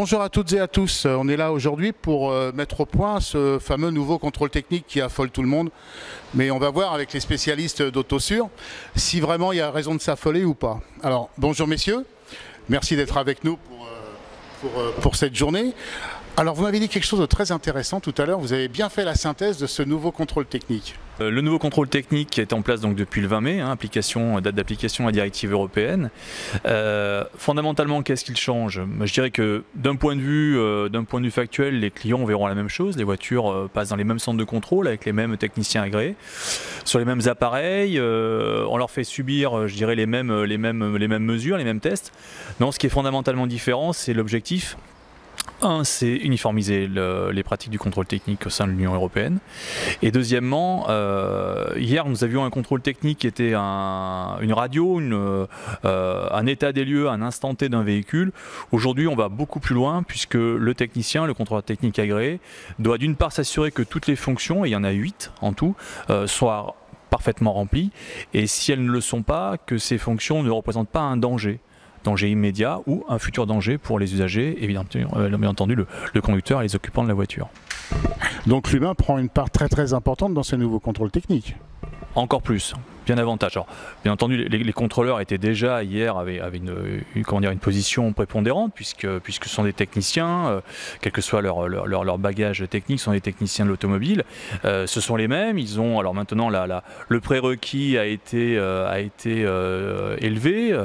Bonjour à toutes et à tous. On est là aujourd'hui pour mettre au point ce fameux nouveau contrôle technique qui affole tout le monde. Mais on va voir avec les spécialistes d'Autosur si vraiment il y a raison de s'affoler ou pas. Alors, bonjour messieurs. Merci d'être avec nous pour cette journée. Alors, vous m'avez dit quelque chose de très intéressant tout à l'heure. Vous avez bien fait la synthèse de ce nouveau contrôle technique. Le nouveau contrôle technique est en place donc depuis le 20 mai, date d'application à la directive européenne. Fondamentalement, qu'est-ce qu'il change? Je dirais que d'un point de vue factuel, les clients verront la même chose. Les voitures passent dans les mêmes centres de contrôle avec les mêmes techniciens agréés, sur les mêmes appareils. On leur fait subir, je dirais, les mêmes mesures, les mêmes tests. Non, ce qui est fondamentalement différent, c'est l'objectif. Un, c'est uniformiser les pratiques du contrôle technique au sein de l'Union européenne. Et deuxièmement, hier nous avions un contrôle technique qui était une radio, un état des lieux, un instant T d'un véhicule. Aujourd'hui, on va beaucoup plus loin puisque le technicien, le contrôleur technique agréé, doit d'une part s'assurer que toutes les fonctions, et il y en a 8 en tout, soient parfaitement remplies. Et si elles ne le sont pas, que ces fonctions ne représentent pas un danger immédiat ou un futur danger pour les usagers, évidemment, bien entendu le conducteur et les occupants de la voiture. Donc l'humain prend une part très très importante dans ces nouveaux contrôles techniques. Encore plus, bien davantage. Alors, bien entendu, les contrôleurs étaient déjà hier avaient une position prépondérante puisque ce sont des techniciens, quel que soit leur bagage technique, ce sont des techniciens de l'automobile. Ce sont les mêmes. Ils ont alors maintenant le prérequis a été élevé,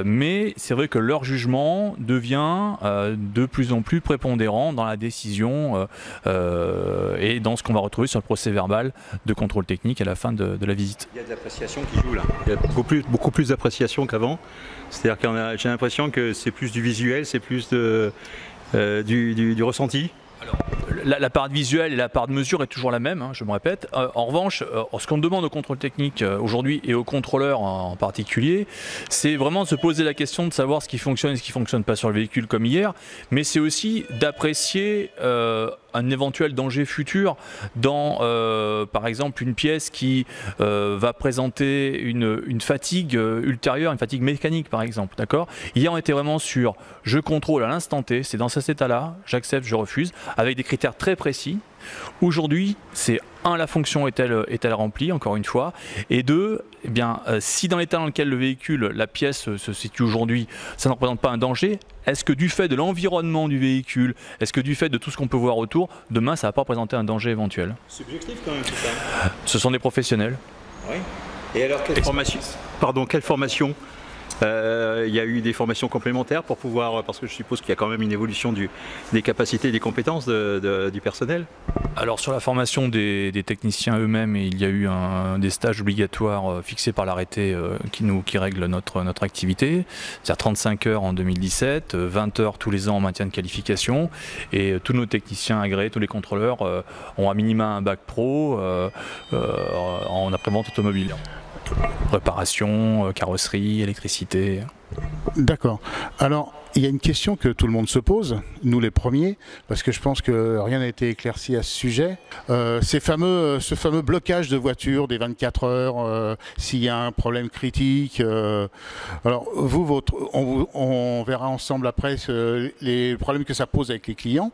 mais c'est vrai que leur jugement devient de plus en plus prépondérant dans la décision et dans ce qu'on va retrouver sur le procès-verbal de contrôle technique à la fin de la visite. Il y a de l'appréciation qui joue là. Il y a beaucoup plus d'appréciation qu'avant. C'est-à-dire que j'ai l'impression que c'est plus du visuel, c'est plus du ressenti. Alors, la part de visuel et la part de mesure est toujours la même, je me répète. En revanche, ce qu'on demande au contrôle technique aujourd'hui et aux contrôleurs en particulier, c'est vraiment de se poser la question de savoir ce qui fonctionne et ce qui ne fonctionne pas sur le véhicule comme hier, mais c'est aussi d'apprécier un éventuel danger futur dans, par exemple, une pièce qui va présenter une fatigue ultérieure, une fatigue mécanique par exemple, d'accord? Hier on était vraiment sur je contrôle à l'instant T, c'est dans cet état-là, j'accepte, je refuse, avec des critères très précis. Aujourd'hui, c'est un, la fonction est-elle remplie, encore une fois, et deux, eh bien, si dans l'état dans lequel le véhicule, la pièce se situe aujourd'hui, ça ne représente pas un danger, est-ce que du fait de l'environnement du véhicule, est-ce que du fait de tout ce qu'on peut voir autour, demain ça ne va pas présenter un danger éventuel? Subjectif quand même tout ça. Ce sont des professionnels. Oui. Et alors quelle formation il y a eu des formations complémentaires pour pouvoir, parce que je suppose qu'il y a quand même une évolution des capacités et des compétences du personnel. Alors sur la formation des techniciens eux-mêmes, il y a eu des stages obligatoires fixés par l'arrêté qui règle notre activité, c'est-à-dire 35 heures en 2017, 20 heures tous les ans en maintien de qualification, et tous nos techniciens agréés, tous les contrôleurs ont à minima un bac pro en après-vente automobile. Réparation, carrosserie, électricité. D'accord. Alors, il y a une question que tout le monde se pose, nous les premiers, parce que je pense que rien n'a été éclairci à ce sujet. Ce fameux blocage de voiture des 24 heures, s'il y a un problème critique. Alors, on verra ensemble après les problèmes que ça pose avec les clients,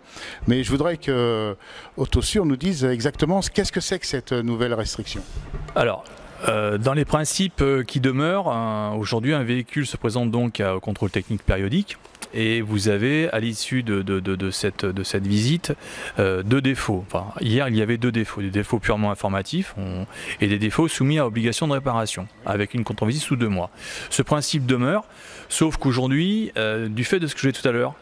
mais je voudrais que Autosur nous dise exactement qu'est-ce que c'est que cette nouvelle restriction. Alors, dans les principes qui demeurent, aujourd'hui un véhicule se présente donc au contrôle technique périodique et vous avez à l'issue de cette visite deux défauts. Enfin, hier il y avait deux défauts, des défauts purement informatifs et des défauts soumis à obligation de réparation avec une contre-visite sous 2 mois. Ce principe demeure, sauf qu'aujourd'hui, du fait de ce que je disais tout à l'heure,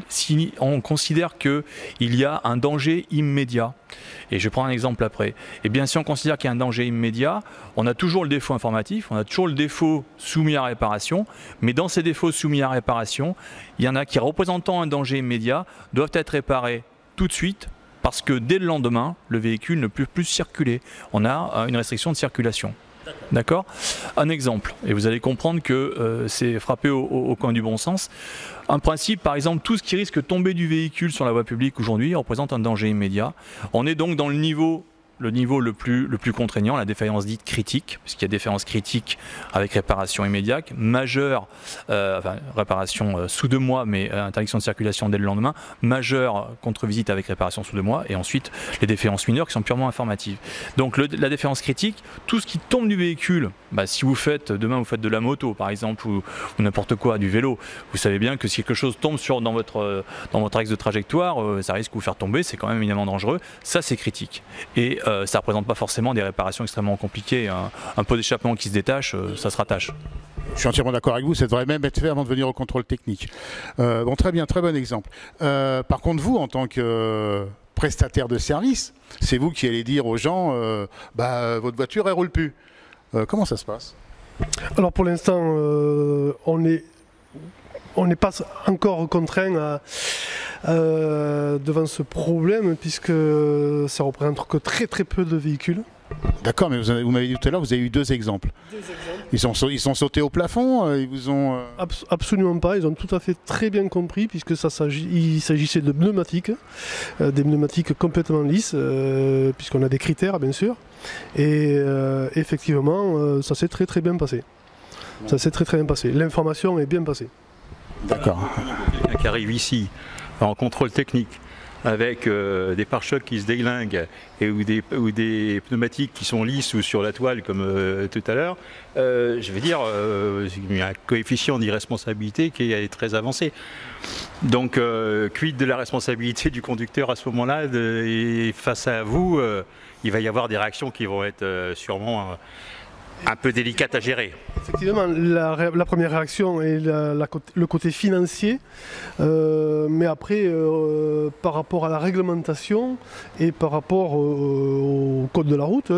si on considère qu'il y a un danger immédiat, et je prends un exemple après, et bien si on considère qu'il y a un danger immédiat, on a toujours le défaut informatif, on a toujours le défaut soumis à réparation, mais dans ces défauts soumis à réparation, il y en a qui, représentant un danger immédiat, doivent être réparés tout de suite, parce que dès le lendemain, le véhicule ne peut plus circuler. On a une restriction de circulation. D'accord? Un exemple, et vous allez comprendre que c'est frappé au coin du bon sens. Un principe, par exemple, tout ce qui risque de tomber du véhicule sur la voie publique aujourd'hui représente un danger immédiat. On est donc dans le niveau le niveau le plus contraignant, la défaillance dite critique, puisqu'il y a défaillance critique avec réparation immédiate, majeure, enfin réparation sous 2 mois, mais interdiction de circulation dès le lendemain, majeure contre visite avec réparation sous 2 mois, et ensuite les défaillances mineures qui sont purement informatives. Donc la défaillance critique, tout ce qui tombe du véhicule, si demain vous faites de la moto par exemple, ou n'importe quoi, du vélo, vous savez bien que si quelque chose tombe dans votre axe de trajectoire, ça risque de vous faire tomber, c'est quand même éminemment dangereux, ça c'est critique. Et ça ne représente pas forcément des réparations extrêmement compliquées, un pot d'échappement qui se détache, ça se rattache. Je suis entièrement d'accord avec vous, ça devrait même être fait avant de venir au contrôle technique. Bon, très bien, très bon exemple. Par contre, vous, en tant que prestataire de service, c'est vous qui allez dire aux gens, votre voiture, elle roule plus. Comment ça se passe? Alors pour l'instant, on n'est pas encore contraint devant ce problème, puisque ça représente que très très peu de véhicules. D'accord, mais vous m'avez dit tout à l'heure, vous avez eu 2 exemples. Ils sont sautés au plafond, ils vous ont... Absolument pas, ils ont tout à fait très bien compris, puisque il s'agissait de pneumatiques, des pneumatiques complètement lisses, puisqu'on a des critères bien sûr, et effectivement ça s'est très très bien passé. Ça s'est très très bien passé, l'information est bien passée. D'accord. Quelqu'un qui arrive ici en contrôle technique, avec des pare-chocs qui se déglinguent ou des pneumatiques qui sont lisses ou sur la toile comme tout à l'heure, je vais dire, il y a un coefficient d'irresponsabilité qui est très avancé. Donc, quid de la responsabilité du conducteur à ce moment-là, et face à vous, il va y avoir des réactions qui vont être sûrement un peu délicate à gérer. Effectivement, la première réaction est le côté financier, mais après, par rapport à la réglementation et par rapport au code de la route,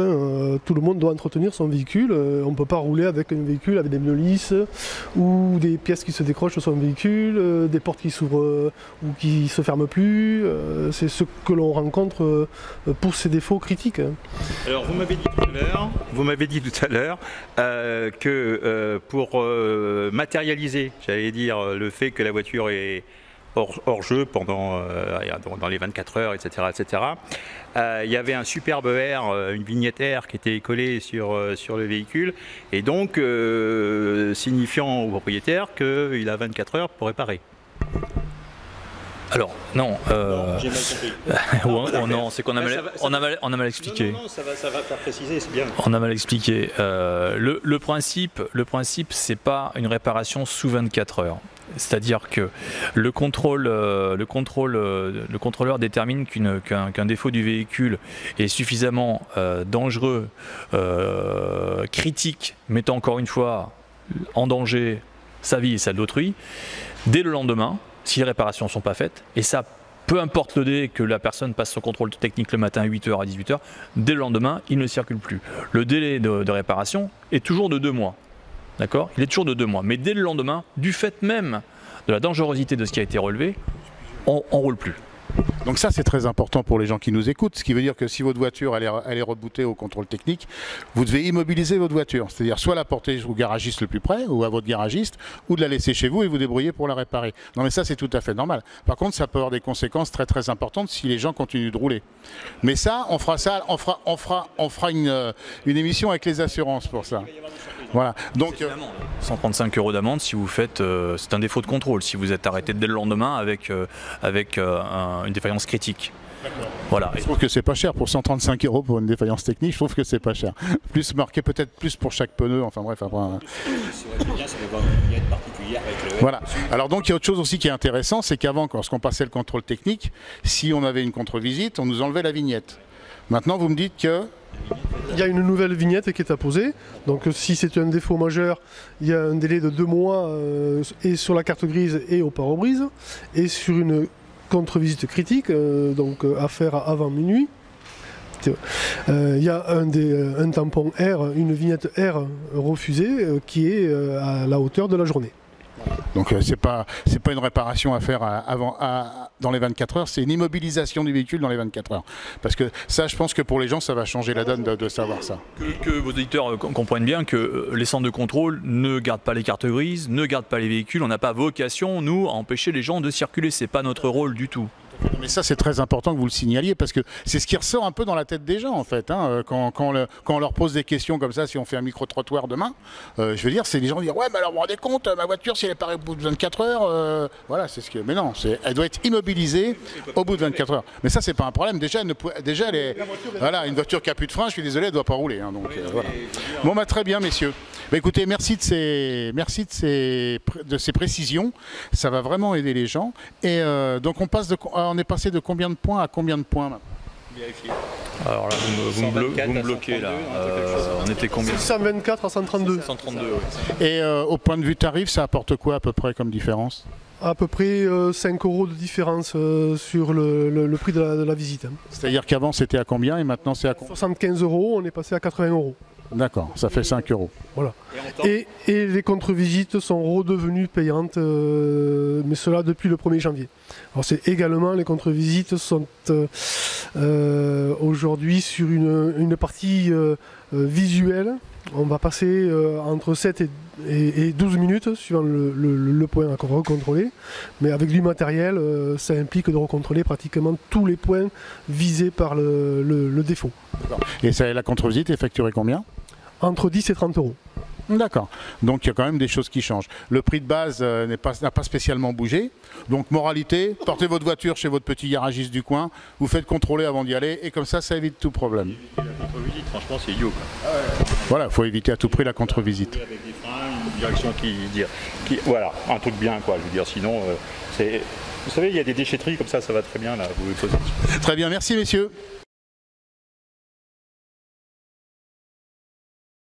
tout le monde doit entretenir son véhicule. On ne peut pas rouler avec un véhicule avec des pneus lisses ou des pièces qui se décrochent sur son véhicule, des portes qui s'ouvrent ou qui ne se ferment plus. C'est ce que l'on rencontre pour ces défauts critiques. Alors vous m'avez dit tout à l'heure, que pour matérialiser, j'allais dire, le fait que la voiture est hors jeu pendant dans les 24 heures, etc., il y avait un superbe R, une vignette R qui était collée sur le véhicule, et donc signifiant au propriétaire qu'il a 24 heures pour réparer. Alors, non. J'ai mal compris. Non, c'est qu'on a mal expliqué. Non, ça va faire préciser, c'est bien. On a mal expliqué. Le principe, c'est pas une réparation sous 24 heures. C'est-à-dire que le contrôleur détermine qu'un défaut du véhicule est suffisamment dangereux, critique, mettant encore une fois en danger sa vie et celle d'autrui, dès le lendemain, si les réparations ne sont pas faites, et ça, peu importe le délai que la personne passe son contrôle technique le matin à 8h à 18h, dès le lendemain, il ne circule plus. Le délai de réparation est toujours de 2 mois. D'accord ? Il est toujours de 2 mois. Mais dès le lendemain, du fait même de la dangerosité de ce qui a été relevé, on ne roule plus. Donc ça c'est très important pour les gens qui nous écoutent, ce qui veut dire que si votre voiture elle est rebootée au contrôle technique, vous devez immobiliser votre voiture, c'est-à-dire soit la porter au garagiste le plus près ou à votre garagiste, ou de la laisser chez vous et vous débrouiller pour la réparer. Non mais ça c'est tout à fait normal. Par contre ça peut avoir des conséquences très très importantes si les gens continuent de rouler. Mais ça on fera une émission avec les assurances pour ça. Voilà. Donc 135 € d'amende si vous faites, c'est un défaut de contrôle, si vous êtes arrêté dès le lendemain avec une défaillance critique. Voilà. Je trouve que c'est pas cher pour 135 € pour une défaillance technique. Je trouve que c'est pas cher. Plus marqué peut-être plus pour chaque pneu. Enfin bref. Voilà. Alors donc il y a autre chose aussi qui est intéressant, c'est qu'avant, lorsqu'on passait le contrôle technique, si on avait une contre-visite, on nous enlevait la vignette. Maintenant vous me dites que il y a une nouvelle vignette qui est apposée, donc si c'est un défaut majeur, il y a un délai de 2 mois et sur la carte grise et au pare-brise, et sur une contre-visite critique, donc à faire avant minuit, il y a un tampon R, une vignette R refusée qui est à la hauteur de la journée. Donc c'est pas une réparation à faire dans les 24 heures, c'est une immobilisation du véhicule dans les 24 heures. Parce que ça, je pense que pour les gens, ça va changer la donne de savoir ça. Que vos auditeurs comprennent bien que les centres de contrôle ne gardent pas les cartes grises, ne gardent pas les véhicules. On n'a pas vocation, nous, à empêcher les gens de circuler. C'est pas notre rôle du tout. Mais ça, c'est très important que vous le signaliez parce que c'est ce qui ressort un peu dans la tête des gens en fait. Hein, quand on leur pose des questions comme ça, si on fait un micro-trottoir demain, je veux dire, c'est les gens qui disent ouais, mais alors vous vous rendez compte, ma voiture, si elle est parée au bout de 24 heures, voilà, c'est ce que. Mais non, elle doit être immobilisée au bout de 24 heures. Mais ça, c'est pas un problème. Déjà, voilà, une voiture qui a plus de frein, je suis désolé, elle doit pas rouler. Hein, donc, voilà. Bon, bah, très bien, messieurs. Bah, écoutez, merci de ces précisions. Ça va vraiment aider les gens. Et donc, on est passé de combien de points à combien de points maintenant? Alors là, vous me bloquez là. On était combien? 124 à 132. 132, oui. Et au point de vue tarif, ça apporte quoi à peu près comme différence? À peu près 5 € de différence sur le prix de la visite. C'est-à-dire qu'avant c'était à combien et maintenant c'est à combien? 75 €, on est passé à 80 €. D'accord, ça fait 5 €. Voilà. Et les contre-visites sont redevenues payantes, mais cela depuis le 1er janvier. Alors c'est également, les contre-visites sont aujourd'hui sur une partie visuelle. On va passer entre 7 et 12 minutes suivant le point à recontrôler. Mais avec du matériel, ça implique de recontrôler pratiquement tous les points visés par le défaut. Et la contre-visite est facturée combien? Entre 10 et 30 €. D'accord. Donc il y a quand même des choses qui changent. Le prix de base n'a pas spécialement bougé. Donc moralité, portez votre voiture chez votre petit garagiste du coin, vous faites contrôler avant d'y aller et comme ça évite tout problème. Éviter la contre-visite, franchement c'est idiot. Voilà, il faut éviter à tout prix la contre-visite. Avec des freins, une direction qui voilà, un truc bien quoi, je veux dire, sinon c'est... Vous savez, il y a des déchetteries comme ça va très bien là, vous pouvez poser. Très bien, merci messieurs.